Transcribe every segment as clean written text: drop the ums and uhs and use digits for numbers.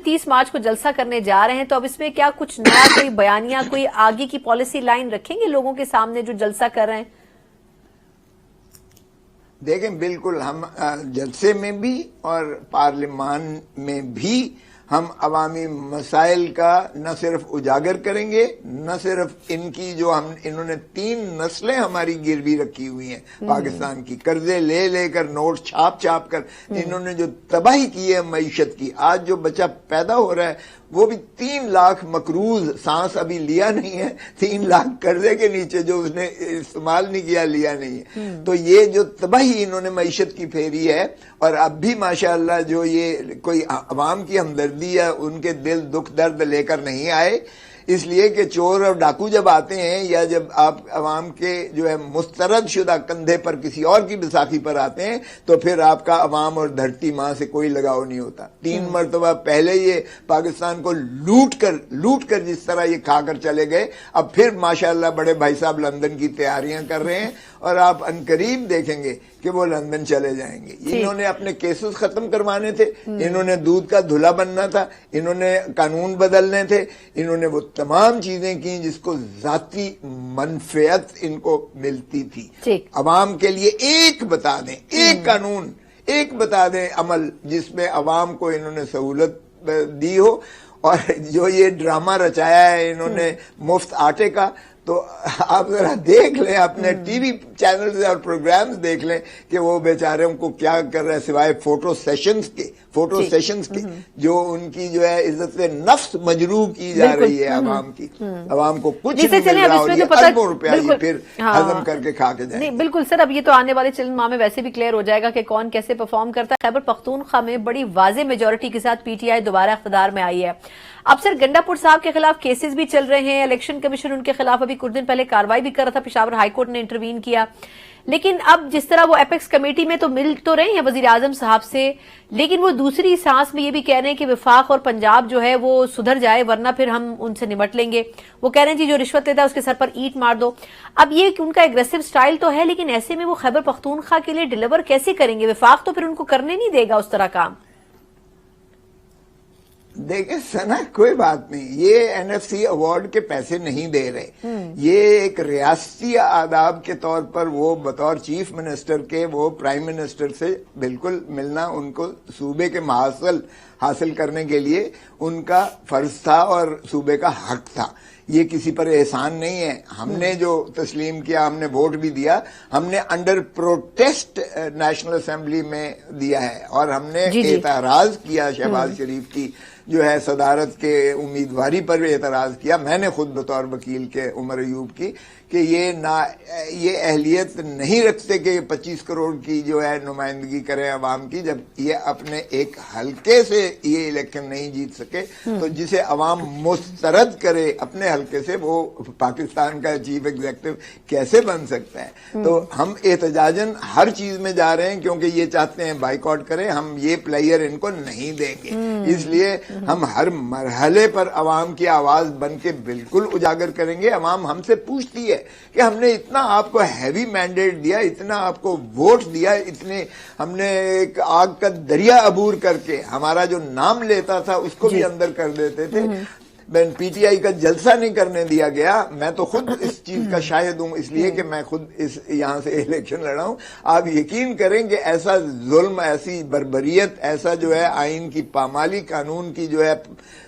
30 मार्च को जलसा करने जा रहे हैं, तो अब इसमें क्या कुछ नया कोई बयानिया, कोई आगे की पॉलिसी लाइन रखेंगे लोगों के सामने जो जलसा कर रहे हैं? देखें, बिल्कुल हम जलसे में भी और पार्लियामान में भी हम अवामी मसाइल का न सिर्फ उजागर करेंगे, न सिर्फ इनकी जो इन्होंने 3 नस्लें हमारी गिरवी रखी हुई हैं पाकिस्तान की, कर्जे ले लेकर, नोट छाप छाप कर इन्होंने जो तबाही की है मईशत की। आज जो बच्चा पैदा हो रहा है वो भी 3 लाख मकरूज, सांस अभी लिया नहीं है, 3 लाख कर्जे के नीचे जो उसने इस्तेमाल नहीं किया, लिया नहीं है। तो ये जो तबाही इन्होंने मईशत की फेरी है, और अब भी माशाअल्लाह जो ये कोई अवाम की हमदर्दी या उनके दिल दुख दर्द लेकर नहीं आए, इसलिए कि चोर और डाकू जब आते हैं या जब आप अवाम के जो है मुस्तरद शुदा कंधे पर किसी और की बैसाखी पर आते हैं, तो फिर आपका अवाम और धरती माँ से कोई लगाव नहीं होता। 3 मरतबा पहले ये पाकिस्तान को लूट कर जिस तरह ये खाकर चले गए, अब फिर माशाअल्लाह बड़े भाई साहब लंदन की तैयारियां कर रहे हैं, और आप अनकरीब देखेंगे कि वो लंदन चले जाएंगे। इन्होंने अपने केसेस खत्म करवाने थे, इन्होंने दूध का धुला बनना था, इन्होंने कानून बदलने थे, इन्होंने वो तमाम चीजें की जिसको जाती मनफियत इनको मिलती थी। अवाम के लिए एक बता दें, एक कानून, एक बता दें अमल जिसमें अवाम को इन्होंने सहूलत दी हो। और जो ये ड्रामा रचाया है इन्होंने मुफ्त आटे का, तो आप जरा देख लें, अपने टीवी चैनल्स और प्रोग्राम्स देख लें कि वो बेचारे उनको क्या कर रहे हैं, सिवाय फोटो सेशंस के जो उनकी जो है इज्जत नफ्स मजरू की जा रही है अवाम की। अवाम को कुछ नहीं मिल रहा, और ये अरबों रुपया ये फिर हजम करके खा के जाए। नहीं, बिल्कुल सर, अब ये तो आने वाले चंद माह में वैसे भी क्लियर हो जाएगा कि कौन कैसे परफॉर्म करता है। खैबर पख्तूनख्वा में बड़ी वाज़ेह मेजॉरिटी के साथ पीटीआई दोबारा इख्तिदार में आई है। अब सर गंडापुर साहब के खिलाफ केसेस भी चल रहे हैं, इलेक्शन कमीशन उनके खिलाफ अभी कुछ दिन पहले कार्रवाई भी कर रहा था, पेशावर हाईकोर्ट ने इंटरवीन किया। लेकिन अब जिस तरह वो एपेक्स कमेटी में तो मिल तो रहे हैं वजीर आजम साहब से, लेकिन वो दूसरी सांस में ये भी कह रहे हैं कि वफाक और पंजाब जो है वो सुधर जाए, वरना फिर हम उनसे निपट लेंगे। वो कह रहे हैं जी जो रिश्वत लेता है उसके सर पर ईंट मार दो। अब ये उनका एग्रेसिव स्टाइल तो है, लेकिन ऐसे में वो खैबर पख्तूनख्वा के लिए डिलीवर कैसे करेंगे? वफाक तो फिर उनको करने नहीं देगा उस तरह काम। देखें सना, कोई बात नहीं, ये एनएफसी अवार्ड के पैसे नहीं दे रहे। ये एक रियासती आदाब के तौर पर वो बतौर चीफ मिनिस्टर के वो प्राइम मिनिस्टर से बिल्कुल मिलना उनको सूबे के महासल हासिल करने के लिए उनका फर्ज था और सूबे का हक था। ये किसी पर एहसान नहीं है। हमने जो तस्लीम किया, हमने वोट भी दिया, हमने अंडर प्रोटेस्ट नेशनल असेंबली में दिया है, और हमने एतराज किया शहबाज शरीफ की जो है सदारत के उम्मीदवारी पर भी एतराज किया। मैंने खुद बतौर वकील के उमर अयूब की कि ये अहलियत नहीं रखते कि 25 करोड़ की जो है नुमाइंदगी करें अवाम की, जब ये अपने एक हलके से ये इलेक्शन नहीं जीत सके। तो जिसे अवाम मुस्तरद करे अपने हलके से, वो पाकिस्तान का चीफ एग्जीक्यूटिव कैसे बन सकता है? तो हम एहतजाजन हर चीज में जा रहे हैं, क्योंकि ये चाहते हैं बाइकआउट करें, हम ये प्लेयर इनको नहीं देंगे। इसलिए हम हर मरहले पर अवाम की आवाज बन के बिल्कुल उजागर करेंगे। अवाम हमसे पूछती है कि हमने इतना आपको हैवी मैंडेट दिया, इतना आपको वोट दिया, इतने हमने एक आग का दरिया अबूर करके हमारा जो नाम लेता था उसको भी अंदर कर देते थे। पीटीआई का जलसा नहीं करने दिया गया। मैं तो खुद इस चीज का शाहिद हूं, इसलिए कि मैं खुद इस यहां से इलेक्शन लड़ा हूं। आप यकीन करें कि ऐसा जुल्म, ऐसी बर्बरियत, ऐसा जो है आइन की पामाली, कानून की जो है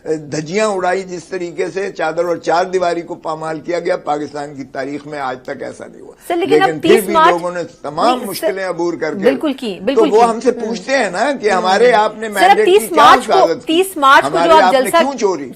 धज्जियां उड़ाई, जिस तरीके से चादर और चार दीवारी को पामाल किया गया, पाकिस्तान की तारीख में आज तक ऐसा नहीं हुआ। लेकिन फिर भी लोगों ने तमाम मुश्किलें अबूर करके बिल्कुल की, तो वो हमसे पूछते हैं ना कि हमारे आपने मैंडेट की क्या हिफाजत की, हमारे आपने क्यों चोरी